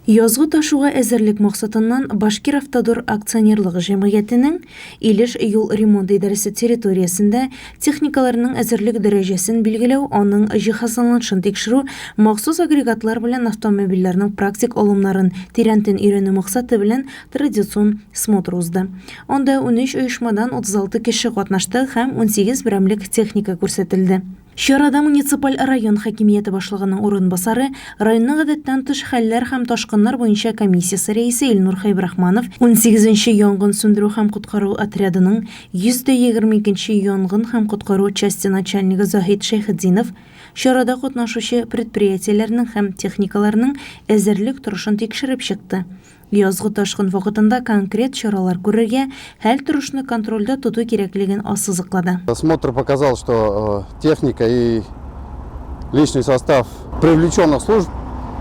Язгы ташуга әзерлек максатыннан Башкиравтодор акционерлыгы җәмгыятенең Илеш юл ремонт идарәсе территориясендә техникаларның әзерлек дәрәҗәсен билгеләү, аның җиһазланышын тикшерү, махсус агрегатлар белән автомобильләрнең практик алымнарын тирәнтен өйрәнү максаты белән традицион смотр узды. Анда 13 оешмадан 36 кеше катнашты һәм 18 берәмлек техника күрсәтелде. Чарада муниципаль район хакимияте башлыгының урынбасары, районның гадәттән тыш хәлләр һәм ташкыннар буенча комиссиясе рәисе Илнур Хайбрахманов, 18-нче янгын сүндерү һәм коткару отрядының 122-нче янгын һәм коткару части начальнигы Заһид Шәйхетдинов, чарада катнашучы предприятиеләрнең һәм техникаларның әзерлек торышын тикшереп чыкты. Язгы ташкын вакытында конкрет чаралар күрергә, хәл торышны контрольдә тоту кирәклеген ассызыклады. Осмотр показал, что техника и личный состав привлеченных служб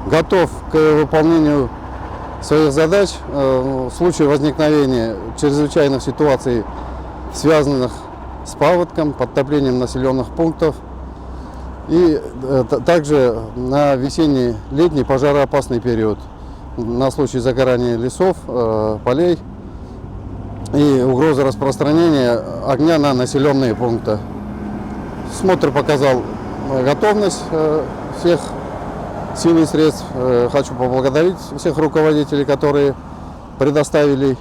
готов к выполнению своих задач в случае возникновения чрезвычайных ситуаций, связанных с паводком, подтоплением населенных пунктов и также на весенний-летний пожароопасный период, на случай загорания лесов, полей и угрозы распространения огня на населенные пункты. Смотр показал готовность всех сил и средств. Хочу поблагодарить всех руководителей, которые предоставили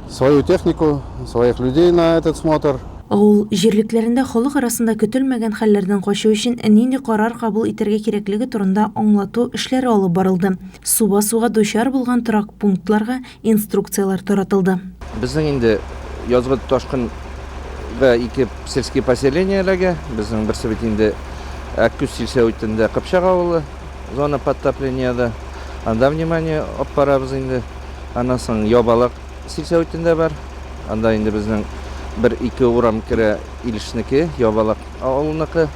свою технику, своих людей на этот смотр. Авыл җирлекләрендә халык арасында көтелмәгән хәлләрдән качу өчен нинди карар кабул итәргә кирәклеге турында аңлату эшләре алып барылды. Суга дучар булган торак пунктларга инструкциялар таратылды. Безнең инде язгы ташкынга 2 сельские поселенияләргә, безнең берсе бит инде Аккүз сельсоветында Кыпчак авылы, зона подтоплениеда. Анда внимание алып барабыз инде. Аннан соң Ябалак сельсоветында бар. Анда инде безнең 1-2 урам кере Илешнеке, Ябалак авылыныкы.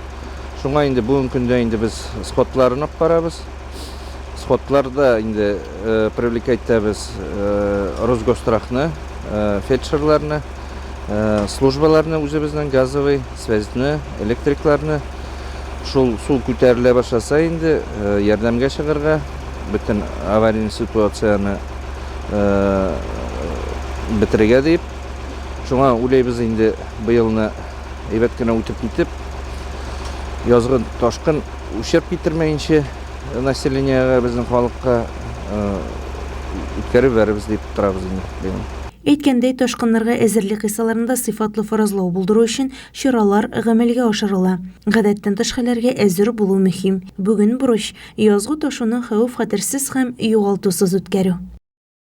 Шуңа инде бүгенге көндә инде без скотларын алып барабыз. Скотларда инде привлекать итәбез Росгострахны, фельдшерларны, службаларны, үзебезнең газовый, связьны, электрикларны. Шул су күтәрелә башласа инде ярдәмгә чыгарга, бөтен аварийный ситуацияны бетерергә дип. Шуңа уйлайбыз инде быелны әйбәт кенә үтеп китеп, язгы ташкын ущерб китермәенчә населениегә, безнең халыкка үткәреп беребез дип торабыз инде. Әйткәндәй, ташкыннарга әзерлек кысаларында сыйфатлы фаразлау булдыру өчен чаралар гамәлгә ашырыла. Гадәттән тыш хәлләргә әзер булу мөһим. Бүген бурыч язгы ташуны хәвеф-хәтерсез һәм югалтусыз үткәрү.